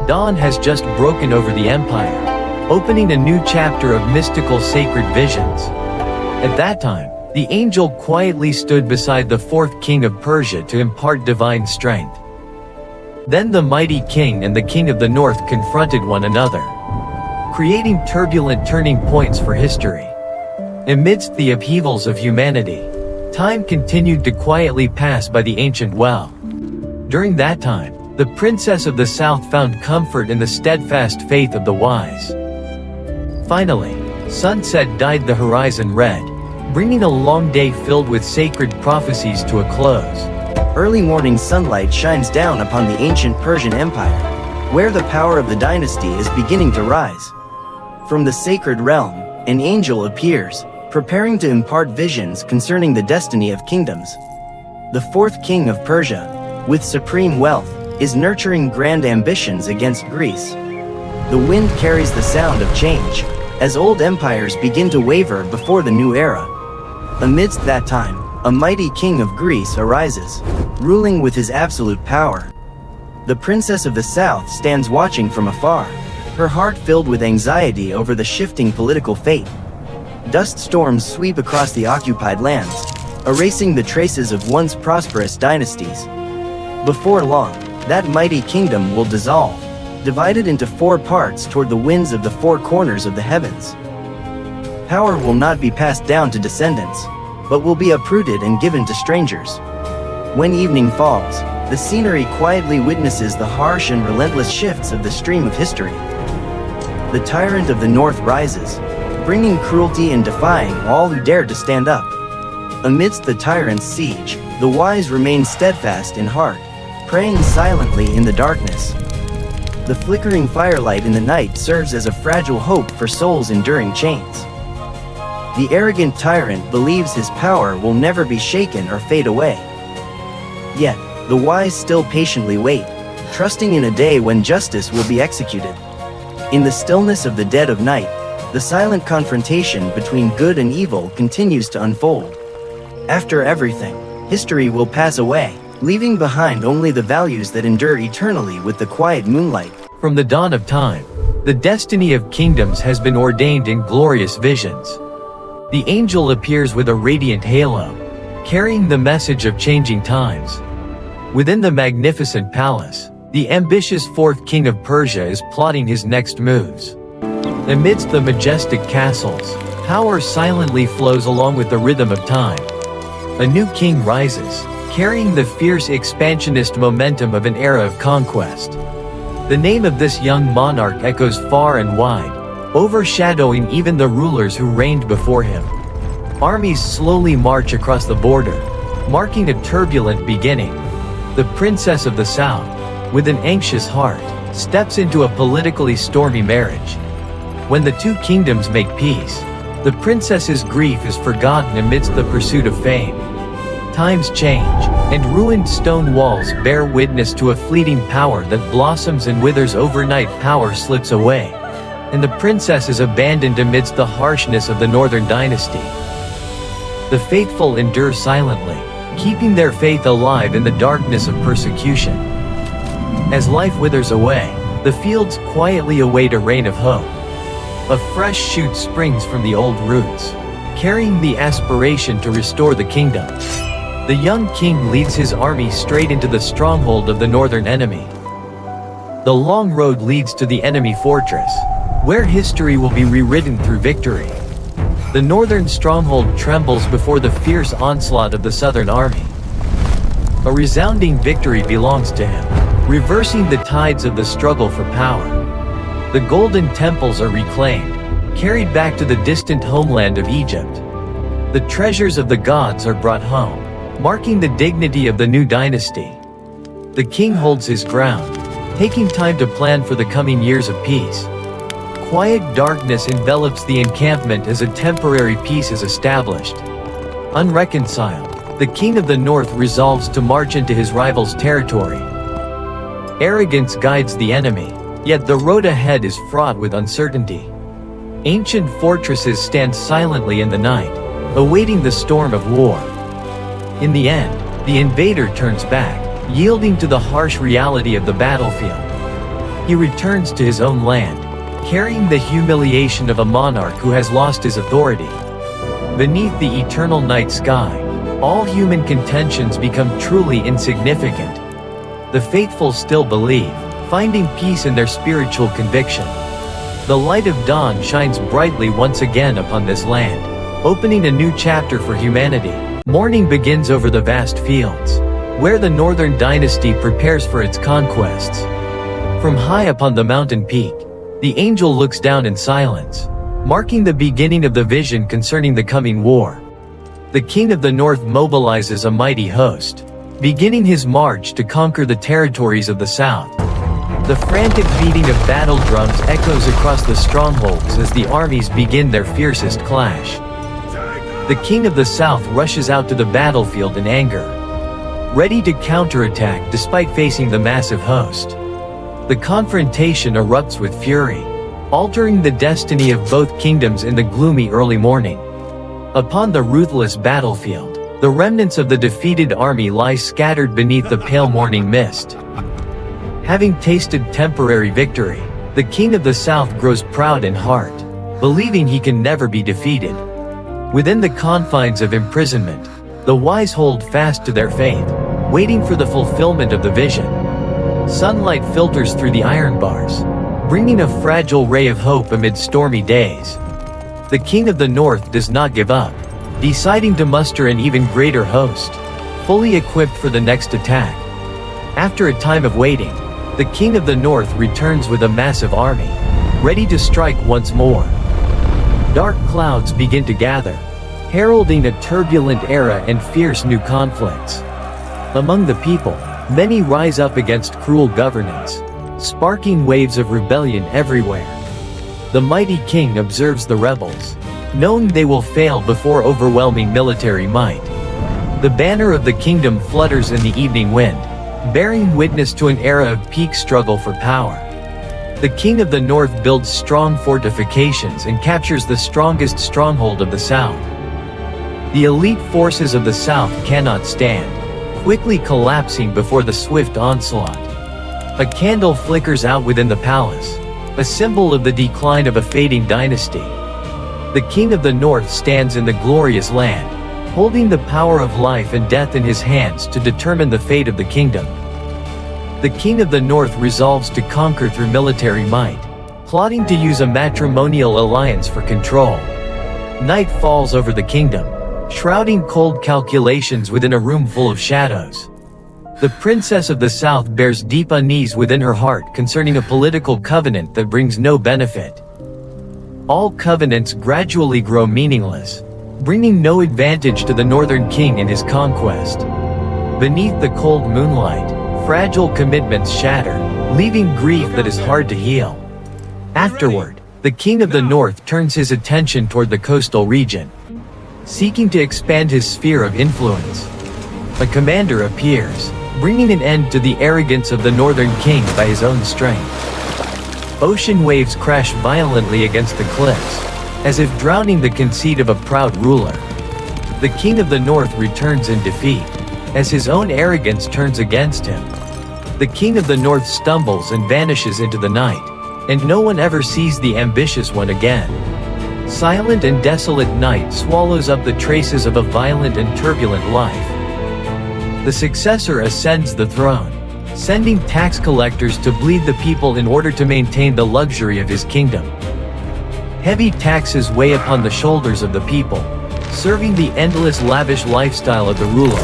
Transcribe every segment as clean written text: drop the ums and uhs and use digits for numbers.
Dawn has just broken over the empire, opening a new chapter of mystical sacred visions. At that time, the angel quietly stood beside the fourth king of Persia to impart divine strength. Then the mighty king and the king of the north confronted one another, creating turbulent turning points for history. Amidst the upheavals of humanity, time continued to quietly pass by the ancient well. During that time, the princess of the south found comfort in the steadfast faith of the wise. Finally, sunset dyed the horizon red, bringing a long day filled with sacred prophecies to a close. Early morning sunlight shines down upon the ancient Persian Empire, where the power of the dynasty is beginning to rise. From the sacred realm, an angel appears, preparing to impart visions concerning the destiny of kingdoms. The fourth king of Persia, with supreme wealth, is nurturing grand ambitions against Greece. The wind carries the sound of change, as old empires begin to waver before the new era. Amidst that time, a mighty king of Greece arises, ruling with his absolute power. The princess of the south stands watching from afar, her heart filled with anxiety over the shifting political fate. Dust storms sweep across the occupied lands, erasing the traces of once prosperous dynasties. Before long, that mighty kingdom will dissolve, divided into four parts toward the winds of the four corners of the heavens. Power will not be passed down to descendants, but will be uprooted and given to strangers. When evening falls, the scenery quietly witnesses the harsh and relentless shifts of the stream of history. The tyrant of the north rises, bringing cruelty and defying all who dare to stand up. Amidst the tyrant's siege, the wise remain steadfast in heart, praying silently in the darkness. The flickering firelight in the night serves as a fragile hope for souls enduring chains. The arrogant tyrant believes his power will never be shaken or fade away. Yet, the wise still patiently wait, trusting in a day when justice will be executed. In the stillness of the dead of night, the silent confrontation between good and evil continues to unfold. After everything, history will pass away, leaving behind only the values that endure eternally with the quiet moonlight. From the dawn of time, the destiny of kingdoms has been ordained in glorious visions. The angel appears with a radiant halo, carrying the message of changing times. Within the magnificent palace, the ambitious fourth king of Persia is plotting his next moves. Amidst the majestic castles, power silently flows along with the rhythm of time. A new king rises, carrying the fierce expansionist momentum of an era of conquest. The name of this young monarch echoes far and wide, overshadowing even the rulers who reigned before him. Armies slowly march across the border, marking a turbulent beginning. The princess of the south, with an anxious heart, steps into a politically stormy marriage. When the two kingdoms make peace, the princess's grief is forgotten amidst the pursuit of fame. Times change, and ruined stone walls bear witness to a fleeting power that blossoms and withers overnight. Power slips away, and the princess is abandoned amidst the harshness of the northern dynasty. The faithful endure silently, keeping their faith alive in the darkness of persecution. As life withers away, the fields quietly await a reign of hope. A fresh shoot springs from the old roots, carrying the aspiration to restore the kingdom. The young king leads his army straight into the stronghold of the northern enemy. The long road leads to the enemy fortress, where history will be rewritten through victory. The northern stronghold trembles before the fierce onslaught of the southern army. A resounding victory belongs to him, reversing the tides of the struggle for power. The golden temples are reclaimed, carried back to the distant homeland of Egypt. The treasures of the gods are brought home, marking the dignity of the new dynasty. The king holds his ground, taking time to plan for the coming years of peace. Quiet darkness envelops the encampment as a temporary peace is established. Unreconciled, the king of the north resolves to march into his rival's territory. Arrogance guides the enemy, yet the road ahead is fraught with uncertainty. Ancient fortresses stand silently in the night, awaiting the storm of war. In the end, the invader turns back, yielding to the harsh reality of the battlefield. he returns to his own land, carrying the humiliation of a monarch who has lost his authority. Beneath the eternal night sky, all human contentions become truly insignificant. The faithful still believe, finding peace in their spiritual conviction. The light of dawn shines brightly once again upon this land, opening a new chapter for humanity. Morning begins over the vast fields, where the northern dynasty prepares for its conquests. From high upon the mountain peak, the angel looks down in silence, marking the beginning of the vision concerning the coming war. The king of the north mobilizes a mighty host, beginning his march to conquer the territories of the south. The frantic beating of battle drums echoes across the strongholds as the armies begin their fiercest clash. The king of the south rushes out to the battlefield in anger, ready to counterattack despite facing the massive host. The confrontation erupts with fury, altering the destiny of both kingdoms in the gloomy early morning. Upon the ruthless battlefield, the remnants of the defeated army lie scattered beneath the pale morning mist. Having tasted temporary victory, the king of the south grows proud in heart, believing he can never be defeated. Within the confines of imprisonment, the wise hold fast to their faith, waiting for the fulfillment of the vision. Sunlight filters through the iron bars, bringing a fragile ray of hope amid stormy days. The king of the north does not give up, deciding to muster an even greater host, fully equipped for the next attack. After a time of waiting, the king of the north returns with a massive army, ready to strike once more. Dark clouds begin to gather, heralding a turbulent era and fierce new conflicts. Among the people, many rise up against cruel governance, sparking waves of rebellion everywhere. The mighty king observes the rebels, knowing they will fail before overwhelming military might. The banner of the kingdom flutters in the evening wind, bearing witness to an era of peak struggle for power. The king of the north builds strong fortifications and captures the strongest stronghold of the south. The elite forces of the south cannot stand, quickly collapsing before the swift onslaught. A candle flickers out within the palace, a symbol of the decline of a fading dynasty. The king of the north stands in the glorious land, holding the power of life and death in his hands to determine the fate of the kingdom. The king of the north resolves to conquer through military might, plotting to use a matrimonial alliance for control. Night falls over the kingdom, shrouding cold calculations within a room full of shadows. The princess of the south bears deep unease within her heart concerning a political covenant that brings no benefit. All covenants gradually grow meaningless, bringing no advantage to the northern king in his conquest. Beneath the cold moonlight, fragile commitments shatter, leaving grief that is hard to heal. Afterward, the king of the north turns his attention toward the coastal region, seeking to expand his sphere of influence. A commander appears, bringing an end to the arrogance of the northern king by his own strength. Ocean waves crash violently against the cliffs, as if drowning the conceit of a proud ruler. The king of the north returns in defeat, as his own arrogance turns against him. The king of the north stumbles and vanishes into the night, and no one ever sees the ambitious one again. Silent and desolate night swallows up the traces of a violent and turbulent life. The successor ascends the throne, sending tax collectors to bleed the people in order to maintain the luxury of his kingdom. Heavy taxes weigh upon the shoulders of the people, serving the endless lavish lifestyle of the ruler.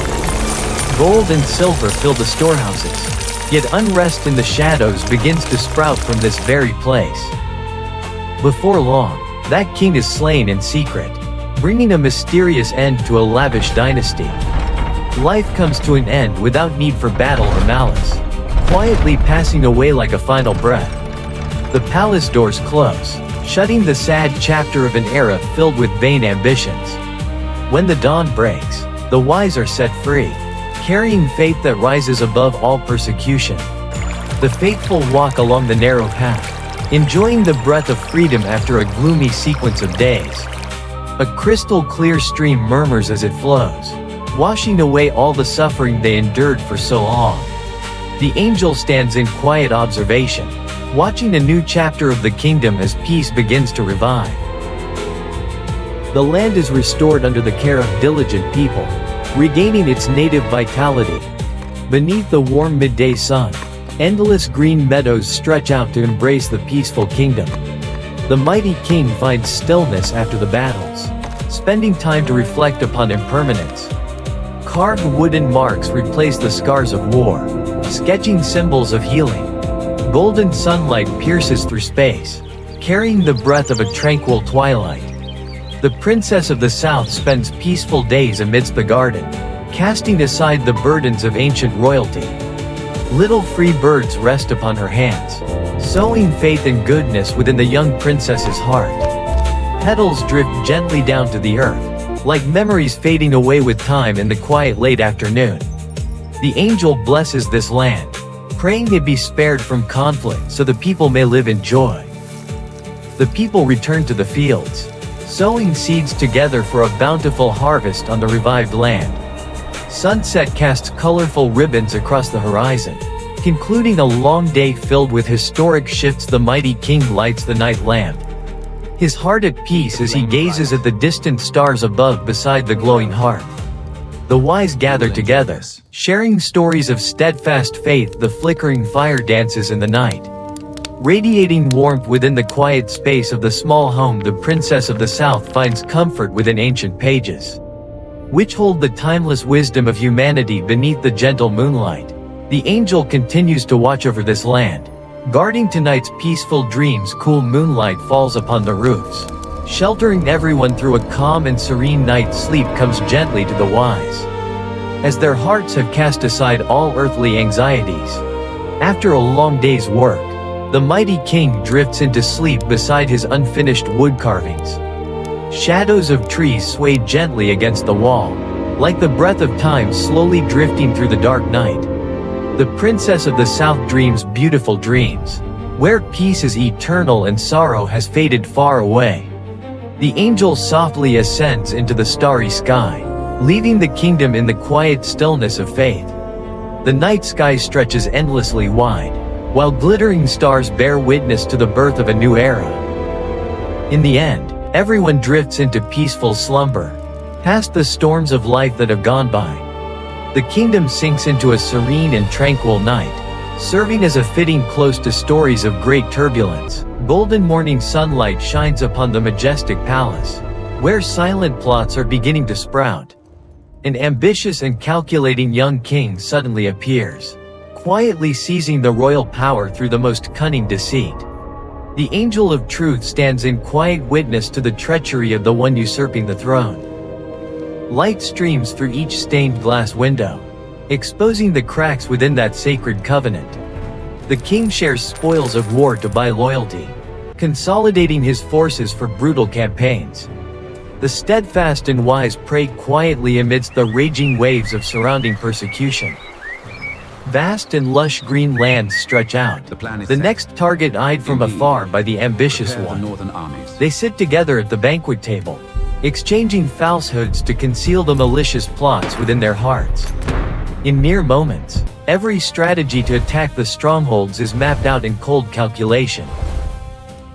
Gold and silver fill the storehouses, yet unrest in the shadows begins to sprout from this very place. Before long, that king is slain in secret, bringing a mysterious end to a lavish dynasty. Life comes to an end without need for battle or malice, quietly passing away like a final breath. The palace doors close, shutting the sad chapter of an era filled with vain ambitions. When the dawn breaks, the wise are set free, carrying faith that rises above all persecution. The faithful walk along the narrow path, enjoying the breath of freedom after a gloomy sequence of days. A crystal clear stream murmurs as it flows, washing away all the suffering they endured for so long. The angel stands in quiet observation, watching a new chapter of the kingdom as peace begins to revive. The land is restored under the care of diligent people, regaining its native vitality. Beneath the warm midday sun, endless green meadows stretch out to embrace the peaceful kingdom. The mighty king finds stillness after the battles, spending time to reflect upon impermanence. Carved wooden marks replace the scars of war, sketching symbols of healing. Golden sunlight pierces through space, carrying the breath of a tranquil twilight. The princess of the south spends peaceful days amidst the garden, casting aside the burdens of ancient royalty. Little free birds rest upon her hands, sowing faith and goodness within the young princess's heart. Petals drift gently down to the earth, like memories fading away with time in the quiet late afternoon. The angel blesses this land, praying it be spared from conflict so the people may live in joy. The people return to the fields, sowing seeds together for a bountiful harvest on the revived land. Sunset casts colorful ribbons across the horizon, concluding a long day filled with historic shifts. The mighty king lights the night lamp, his heart at peace as he gazes at the distant stars above beside the glowing hearth. The wise gather together, sharing stories of steadfast faith. The flickering fire dances in the night, radiating warmth within the quiet space of the small home. The princess of the south finds comfort within ancient pages, which hold the timeless wisdom of humanity beneath the gentle moonlight. The angel continues to watch over this land, guarding tonight's peaceful dreams. Cool moonlight falls upon the roofs, sheltering everyone through a calm and serene night. Sleep comes gently to the wise, as their hearts have cast aside all earthly anxieties. After a long day's work, the mighty king drifts into sleep beside his unfinished wood carvings. Shadows of trees sway gently against the wall, like the breath of time slowly drifting through the dark night. The princess of the south dreams beautiful dreams, where peace is eternal and sorrow has faded far away. The angel softly ascends into the starry sky, leaving the kingdom in the quiet stillness of faith. The night sky stretches endlessly wide, while glittering stars bear witness to the birth of a new era. In the end, everyone drifts into peaceful slumber, past the storms of life that have gone by. The kingdom sinks into a serene and tranquil night, serving as a fitting close to stories of great turbulence. Golden morning sunlight shines upon the majestic palace, where silent plots are beginning to sprout. An ambitious and calculating young king suddenly appears, quietly seizing the royal power through the most cunning deceit. The angel of truth stands in quiet witness to the treachery of the one usurping the throne. Light streams through each stained glass window, exposing the cracks within that sacred covenant. The king shares spoils of war to buy loyalty, consolidating his forces for brutal campaigns. The steadfast and wise pray quietly amidst the raging waves of surrounding persecution. Vast and lush green lands stretch out, the next target eyed from afar by the ambitious one. They sit together at the banquet table, exchanging falsehoods to conceal the malicious plots within their hearts. In mere moments, every strategy to attack the strongholds is mapped out in cold calculation.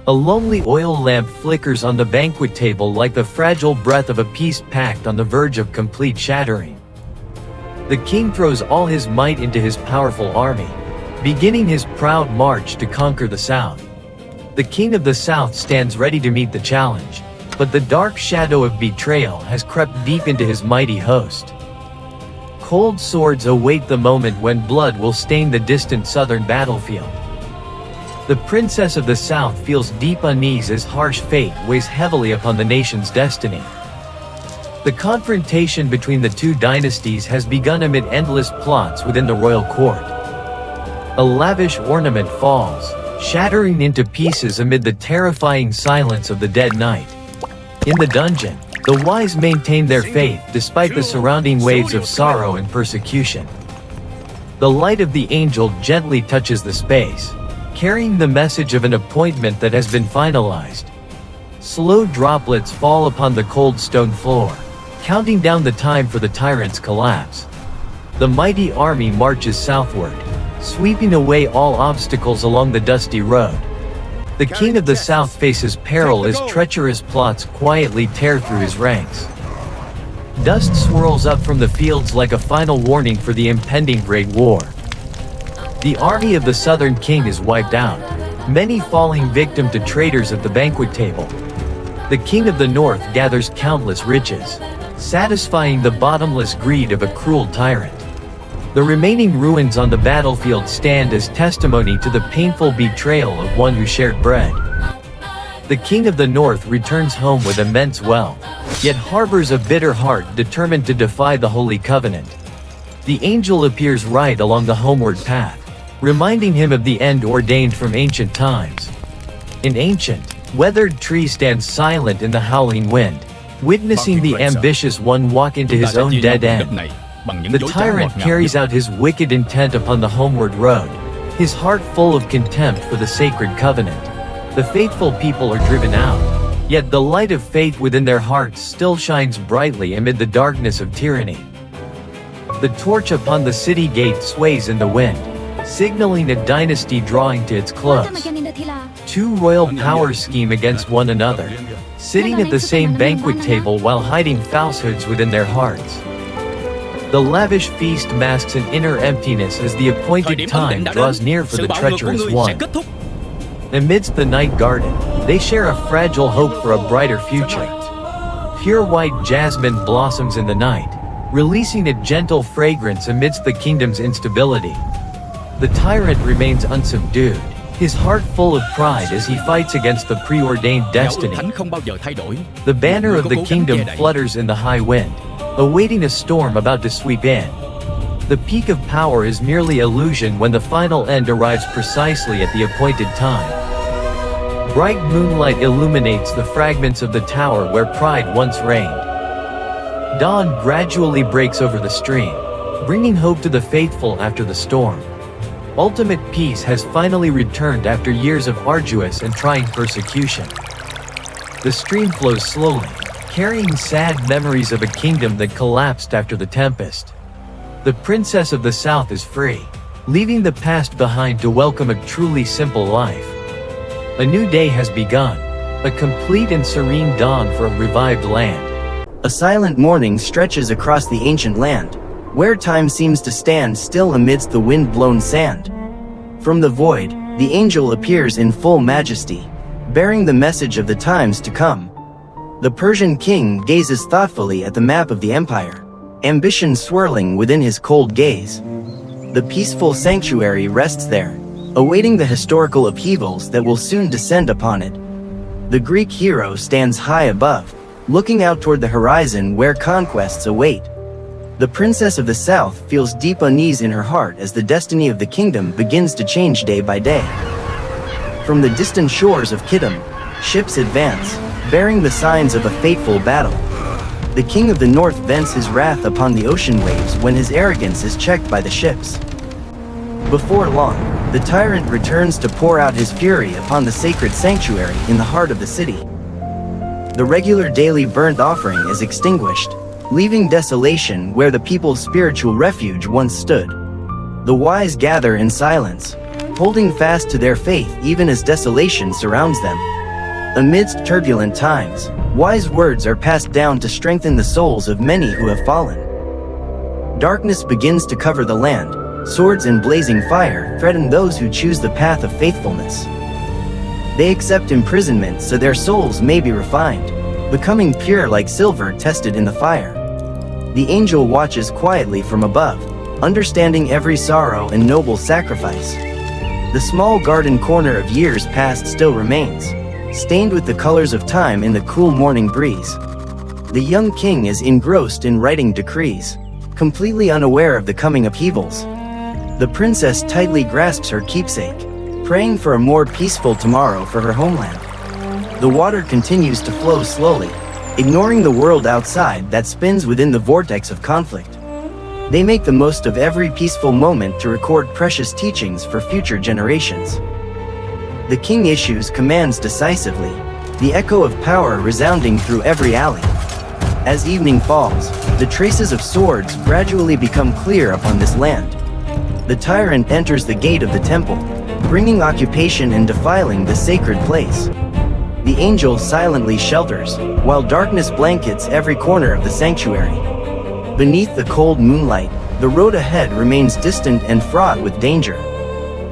A lonely oil lamp flickers on the banquet table like the fragile breath of a peace pact on the verge of complete shattering. The king throws all his might into his powerful army, beginning his proud march to conquer the south. The king of the south stands ready to meet the challenge, but the dark shadow of betrayal has crept deep into his mighty host. Cold swords await the moment when blood will stain the distant southern battlefield. The princess of the south feels deep unease as harsh fate weighs heavily upon the nation's destiny. The confrontation between the two dynasties has begun amid endless plots within the royal court. A lavish ornament falls, shattering into pieces amid the terrifying silence of the dead night. In the dungeon, the wise maintain their faith despite the surrounding waves of sorrow and persecution. The light of the angel gently touches the space, carrying the message of an appointment that has been finalized. Slow droplets fall upon the cold stone floor, counting down the time for the tyrant's collapse. The mighty army marches southward, sweeping away all obstacles along the dusty road. The king of the south faces peril as treacherous plots quietly tear through his ranks. Dust swirls up from the fields like a final warning for the impending Great War. The army of the southern king is wiped out, many falling victim to traitors at the banquet table. The king of the north gathers countless riches, satisfying the bottomless greed of a cruel tyrant. The remaining ruins on the battlefield stand as testimony to the painful betrayal of one who shared bread. The king of the north returns home with immense wealth, yet harbors a bitter heart determined to defy the holy covenant. The angel appears right along the homeward path, reminding him of the end ordained from ancient times. An ancient, weathered tree stands silent in the howling wind, witnessing the ambitious one walk into his own dead end. The tyrant carries out his wicked intent upon the homeward road, his heart full of contempt for the sacred covenant. The faithful people are driven out, yet the light of faith within their hearts still shines brightly amid the darkness of tyranny. The torch upon the city gate sways in the wind, signaling a dynasty drawing to its close. Two royal powers scheme against one another, sitting at the same banquet table while hiding falsehoods within their hearts. The lavish feast masks an inner emptiness as the appointed time draws near for the treacherous one. Amidst the night garden, they share a fragile hope for a brighter future. Pure white jasmine blossoms in the night, releasing a gentle fragrance amidst the kingdom's instability. The tyrant remains unsubdued, his heart full of pride as he fights against the preordained destiny. The banner of the kingdom flutters in the high wind, awaiting a storm about to sweep in. The peak of power is merely illusion when the final end arrives precisely at the appointed time. Bright moonlight illuminates the fragments of the tower where pride once reigned. Dawn gradually breaks over the stream, bringing hope to the faithful after the storm. Ultimate peace has finally returned after years of arduous and trying persecution. The stream flows slowly, carrying sad memories of a kingdom that collapsed after the tempest. The princess of the south is free, leaving the past behind to welcome a truly simple life. A new day has begun, a complete and serene dawn for a revived land. A silent morning stretches across the ancient land, where time seems to stand still amidst the wind-blown sand. From the void, the angel appears in full majesty, bearing the message of the times to come. The Persian king gazes thoughtfully at the map of the empire, ambition swirling within his cold gaze. The peaceful sanctuary rests there, awaiting the historical upheavals that will soon descend upon it. The Greek hero stands high above, looking out toward the horizon where conquests await. The princess of the south feels deep unease in her heart as the destiny of the kingdom begins to change day by day. From the distant shores of Kittim, ships advance, bearing the signs of a fateful battle. The king of the north vents his wrath upon the ocean waves when his arrogance is checked by the ships. Before long, the tyrant returns to pour out his fury upon the sacred sanctuary in the heart of the city. The regular daily burnt offering is extinguished, leaving desolation where the people's spiritual refuge once stood. The wise gather in silence, holding fast to their faith even as desolation surrounds them. Amidst turbulent times, wise words are passed down to strengthen the souls of many who have fallen. Darkness begins to cover the land, swords and blazing fire threaten those who choose the path of faithfulness. They accept imprisonment so their souls may be refined, becoming pure like silver tested in the fire. The angel watches quietly from above, understanding every sorrow and noble sacrifice. The small garden corner of years past still remains, stained with the colors of time in the cool morning breeze. The young king is engrossed in writing decrees, completely unaware of the coming upheavals. The princess tightly grasps her keepsake, praying for a more peaceful tomorrow for her homeland. The water continues to flow slowly, ignoring the world outside that spins within the vortex of conflict. They make the most of every peaceful moment to record precious teachings for future generations. The king issues commands decisively, the echo of power resounding through every alley. As evening falls, the traces of swords gradually become clear upon this land. the tyrant enters the gate of the temple, bringing occupation and defiling the sacred place. The angel silently shelters, while darkness blankets every corner of the sanctuary. Beneath the cold moonlight, the road ahead remains distant and fraught with danger.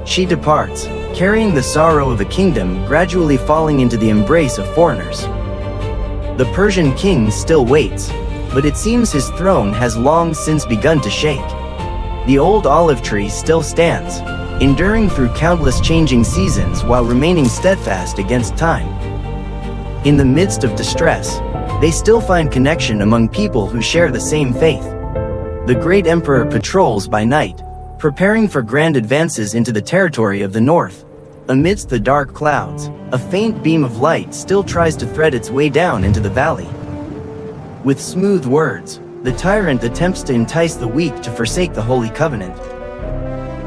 She departs, carrying the sorrow of a kingdom gradually falling into the embrace of foreigners. The Persian king still waits, but it seems his throne has long since begun to shake. The old olive tree still stands, enduring through countless changing seasons while remaining steadfast against time. In the midst of distress, they still find connection among people who share the same faith. The great emperor patrols by night, preparing for grand advances into the territory of the north. Amidst the dark clouds, a faint beam of light still tries to thread its way down into the valley. With smooth words, the tyrant attempts to entice the weak to forsake the holy covenant.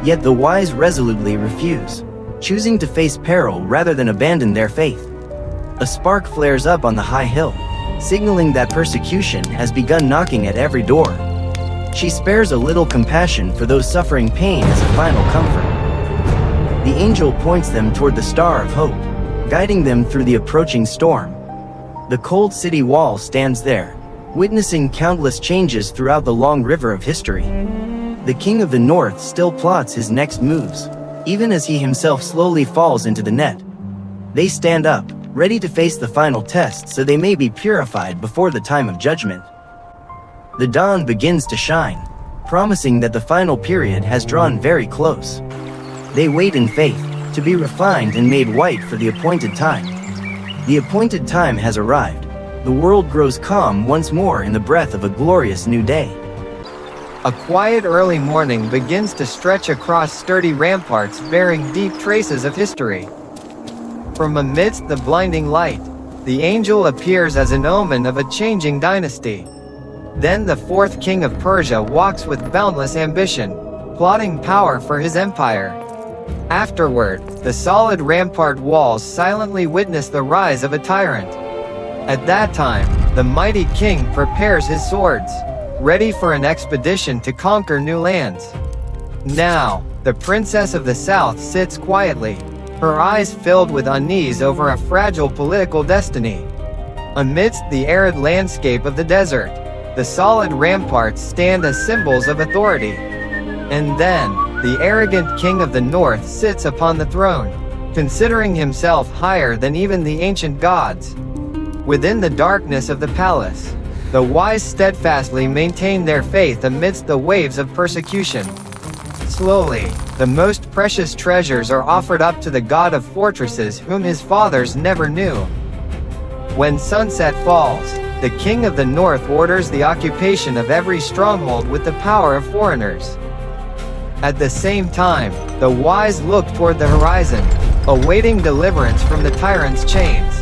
Yet the wise resolutely refuse, choosing to face peril rather than abandon their faith. A spark flares up on the high hill, signaling that persecution has begun knocking at every door. She spares a little compassion for those suffering pain as a final comfort. The angel points them toward the star of hope, guiding them through the approaching storm. The cold city wall stands there, witnessing countless changes throughout the long river of history. The king of the north still plots his next moves, even as he himself slowly falls into the net. They stand up, ready to face the final test so they may be purified before the time of judgment. The dawn begins to shine, promising that the final period has drawn very close. They wait in faith, to be refined and made white for the appointed time. The appointed time has arrived. The world grows calm once more in the breath of a glorious new day. A quiet early morning begins to stretch across sturdy ramparts bearing deep traces of history. From amidst the blinding light, the angel appears as an omen of a changing dynasty. Then the fourth king of Persia walks with boundless ambition, plotting power for his empire. Afterward, the solid rampart walls silently witness the rise of a tyrant. At that time, the mighty king prepares his swords, ready for an expedition to conquer new lands. Now, the princess of the south sits quietly, her eyes filled with unease over a fragile political destiny. Amidst the arid landscape of the desert, the solid ramparts stand as symbols of authority. And then, the arrogant king of the north sits upon the throne, considering himself higher than even the ancient gods. Within the darkness of the palace, the wise steadfastly maintain their faith amidst the waves of persecution. Slowly, the most precious treasures are offered up to the god of fortresses whom his fathers never knew. When sunset falls, the king of the north orders the occupation of every stronghold with the power of foreigners. At the same time, the wise look toward the horizon, awaiting deliverance from the tyrant's chains.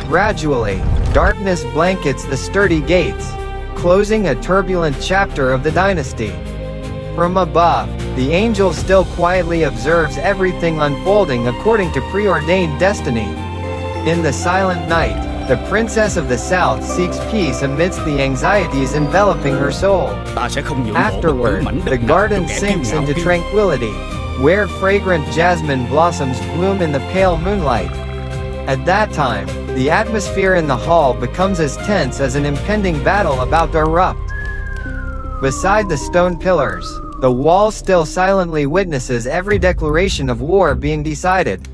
Gradually, darkness blankets the sturdy gates, closing a turbulent chapter of the dynasty. From above, the angel still quietly observes everything unfolding according to preordained destiny. In the silent night, the princess of the south seeks peace amidst the anxieties enveloping her soul. Afterward, the garden sinks into tranquility, where fragrant jasmine blossoms bloom in the pale moonlight. At that time, the atmosphere in the hall becomes as tense as an impending battle about to erupt. Beside the stone pillars, the wall still silently witnesses every declaration of war being decided.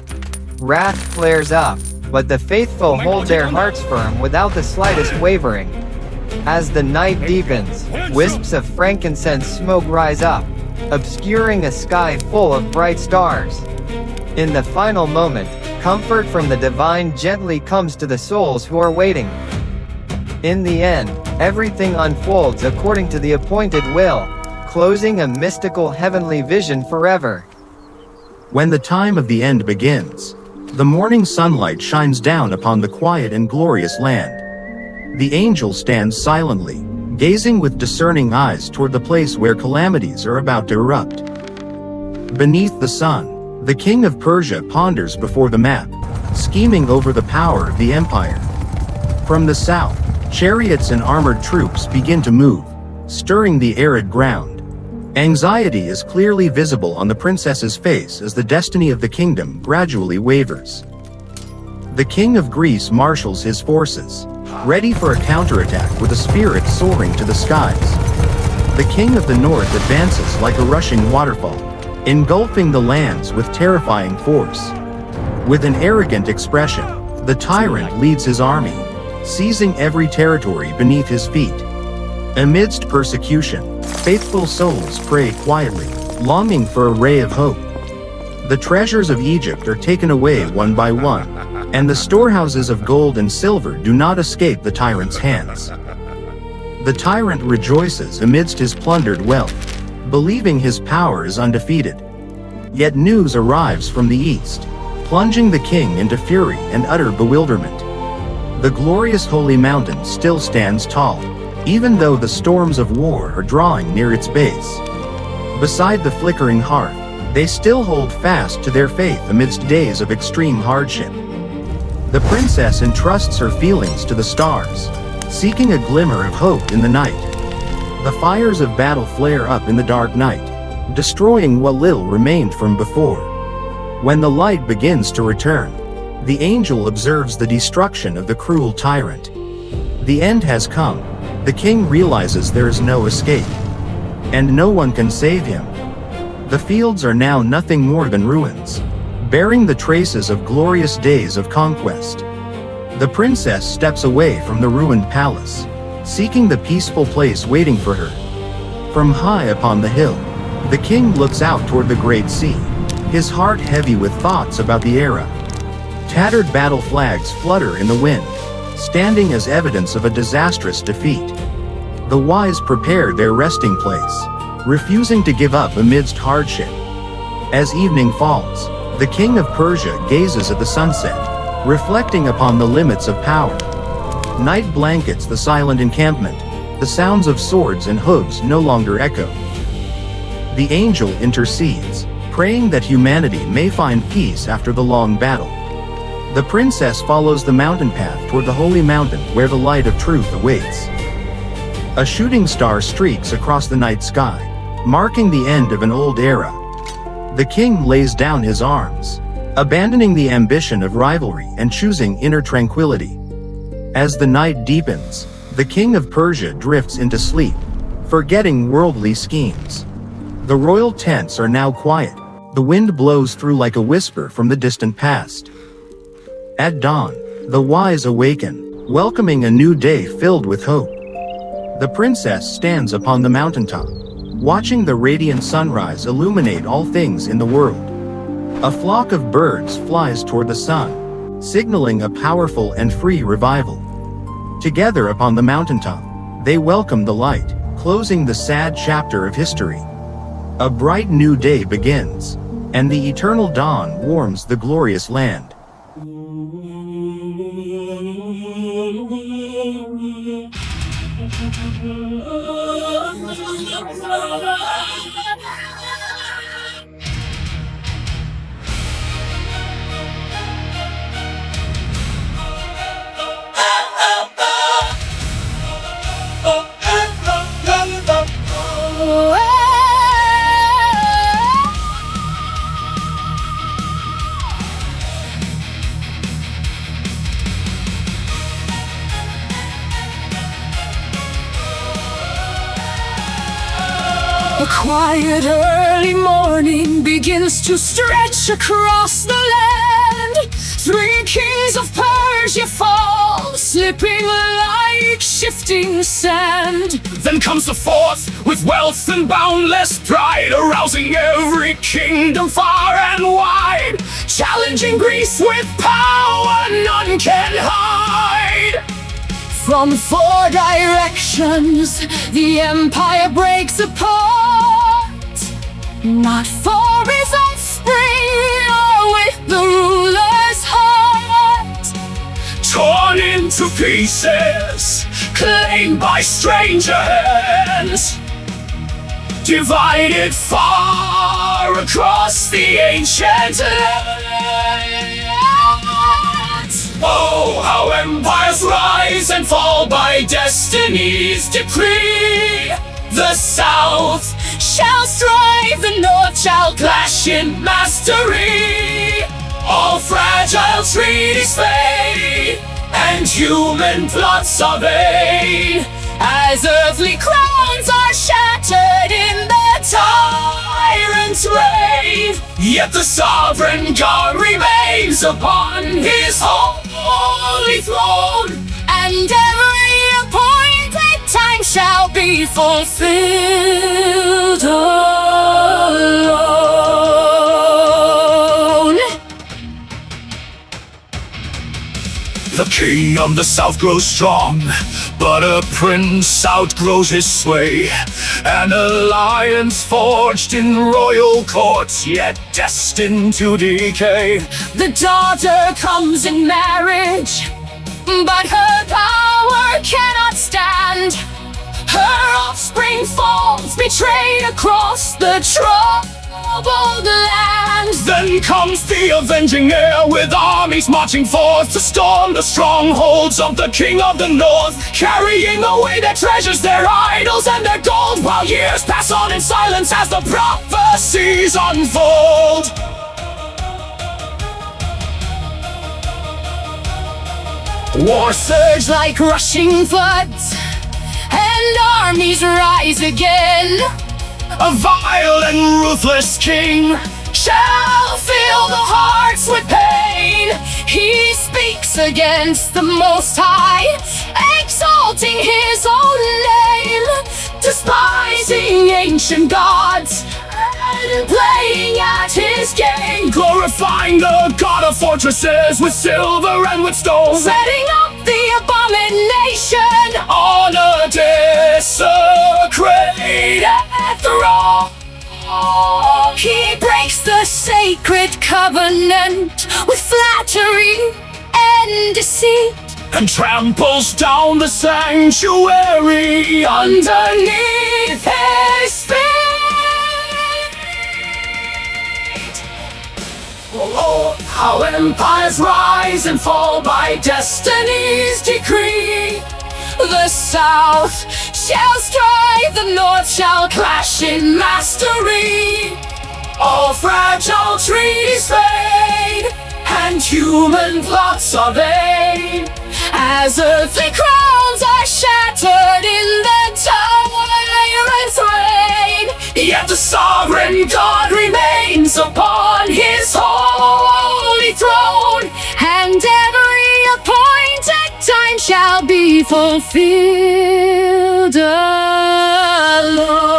Wrath flares up, but the faithful hold their hearts firm without the slightest wavering. As the night deepens, wisps of frankincense smoke rise up, obscuring a sky full of bright stars. In the final moment, comfort from the divine gently comes to the souls who are waiting. In the end, everything unfolds according to the appointed will, closing a mystical heavenly vision forever. When the time of the end begins, the morning sunlight shines down upon the quiet and glorious land. The angel stands silently, gazing with discerning eyes toward the place where calamities are about to erupt. Beneath the sun, the king of Persia ponders before the map, scheming over the power of the empire. From the south, chariots and armored troops begin to move, stirring the arid ground. Anxiety is clearly visible on the princess's face as the destiny of the kingdom gradually wavers. The king of Greece marshals his forces, ready for a counterattack with a spirit soaring to the skies. The king of the north advances like a rushing waterfall, engulfing the lands with terrifying force. With an arrogant expression, the tyrant leads his army, seizing every territory beneath his feet. Amidst persecution, faithful souls pray quietly, longing for a ray of hope. The treasures of Egypt are taken away one by one, and the storehouses of gold and silver do not escape the tyrant's hands. The tyrant rejoices amidst his plundered wealth, believing his power is undefeated. Yet news arrives from the east, plunging the king into fury and utter bewilderment. The glorious holy mountain still stands tall, even though the storms of war are drawing near its base. Beside the flickering hearth, they still hold fast to their faith amidst days of extreme hardship. The princess entrusts her feelings to the stars, seeking a glimmer of hope in the night. The fires of battle flare up in the dark night, destroying what little remained from before. When the light begins to return, the angel observes the destruction of the cruel tyrant. The end has come. The king realizes there is no escape, and no one can save him. The fields are now nothing more than ruins, bearing the traces of glorious days of conquest. The princess steps away from the ruined palace, seeking the peaceful place waiting for her. From high upon the hill, the king looks out toward the great sea, his heart heavy with thoughts about the era. Tattered battle flags flutter in the wind, standing as evidence of a disastrous defeat. The wise prepare their resting place, refusing to give up amidst hardship. As evening falls, the king of Persia gazes at the sunset, reflecting upon the limits of power. Night blankets the silent encampment, the sounds of swords and hooves no longer echo. The angel intercedes, praying that humanity may find peace after the long battle. The princess follows the mountain path toward the holy mountain where the light of truth awaits. A shooting star streaks across the night sky, marking the end of an old era. The king lays down his arms, abandoning the ambition of rivalry and choosing inner tranquility. As the night deepens, the king of Persia drifts into sleep, forgetting worldly schemes. The royal tents are now quiet. The wind blows through like a whisper from the distant past. At dawn, the wise awaken, welcoming a new day filled with hope. The princess stands upon the mountaintop, watching the radiant sunrise illuminate all things in the world. A flock of birds flies toward the sun, signaling a powerful and free revival. Together upon the mountaintop, they welcome the light, closing the sad chapter of history. A bright new day begins, and the eternal dawn warms the glorious land. A quiet early morning begins to stretch across the land. 3 kings of Persia fall, slipping like shifting sand. Then comes the 4th, with wealth and boundless pride, arousing every kingdom far and wide, challenging Greece with power none can hide. From 4 directions, the empire breaks apart. Not for his offspring, or with the ruler's heart. Torn into pieces, claimed by stranger hands, divided far across the ancient lands. Oh, how empires rise and fall by destiny's decree. The South shall strive, the north shall clash in mastery. All fragile treaties fade, and human plots are vain, as earthly crowns are shattered in the tyrant's reign. Yet the sovereign God remains upon his holy throne, and every appointed time shall be fulfilled alone. The king of the south grows strong, but a prince outgrows his sway. An alliance forged in royal courts, yet destined to decay. The daughter comes in marriage, but her power cannot stand. Her offspring falls, betrayed across the troubled land. Then comes the avenging heir, with armies marching forth to storm the strongholds of the king of the north, carrying away their treasures, their idols, and their gold, while years pass on in silence as the prophecies unfold. War surge like rushing floods, and armies rise again. A vile and ruthless king Shall fill the hearts with pain. He speaks against the Most High, exalting his own name, despising ancient gods, and playing at his game, glorifying the god of fortresses with silver and with stone, setting up the abomination on a desecrated throne. He breaks the sacred covenant with flattery and deceit, and tramples down the sanctuary underneath his feet. Oh, how empires rise and fall by destiny's decree. The south shall strive, the north shall clash in mastery. All fragile trees fade, and human plots are vain, as earthly crowns are shattered in the tyrant's reign. Yet the sovereign God remains upon his holy throne, and every appointed time shall be fulfilled alone.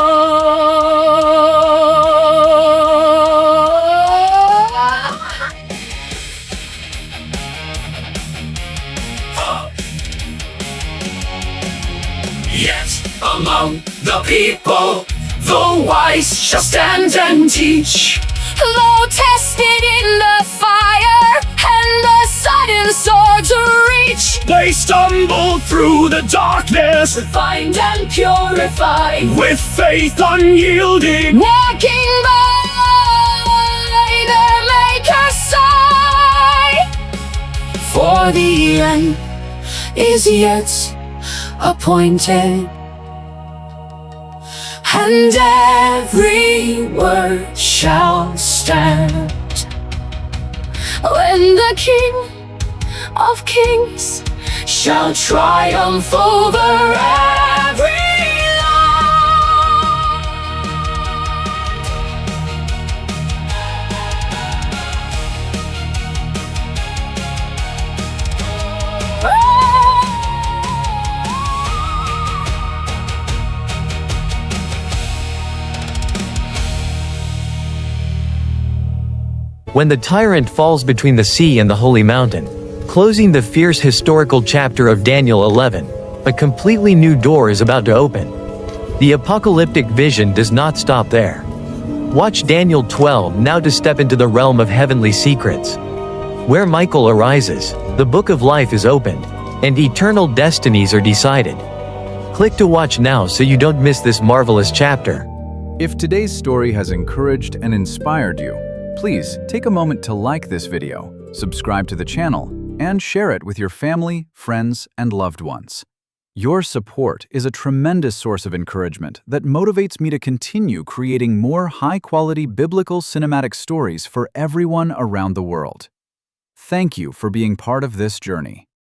Yet among the people, the wise shall stand and teach. Though tested in the fire and the sudden sword's reach, they stumble through the darkness, refined and purified, with faith unyielding, walking by their Maker's side. For the end is yet appointed, and every word shall stand. When the King of Kings shall triumph over every When the tyrant falls between the sea and the holy mountain, closing the fierce historical chapter of Daniel 11, a completely new door is about to open. The apocalyptic vision does not stop there. Watch Daniel 12 now to step into the realm of heavenly secrets. Where Michael arises, the book of life is opened, and eternal destinies are decided. Click to watch now so you don't miss this marvelous chapter. If today's story has encouraged and inspired you, please take a moment to like this video, subscribe to the channel, and share it with your family, friends, and loved ones. Your support is a tremendous source of encouragement that motivates me to continue creating more high-quality biblical cinematic stories for everyone around the world. Thank you for being part of this journey.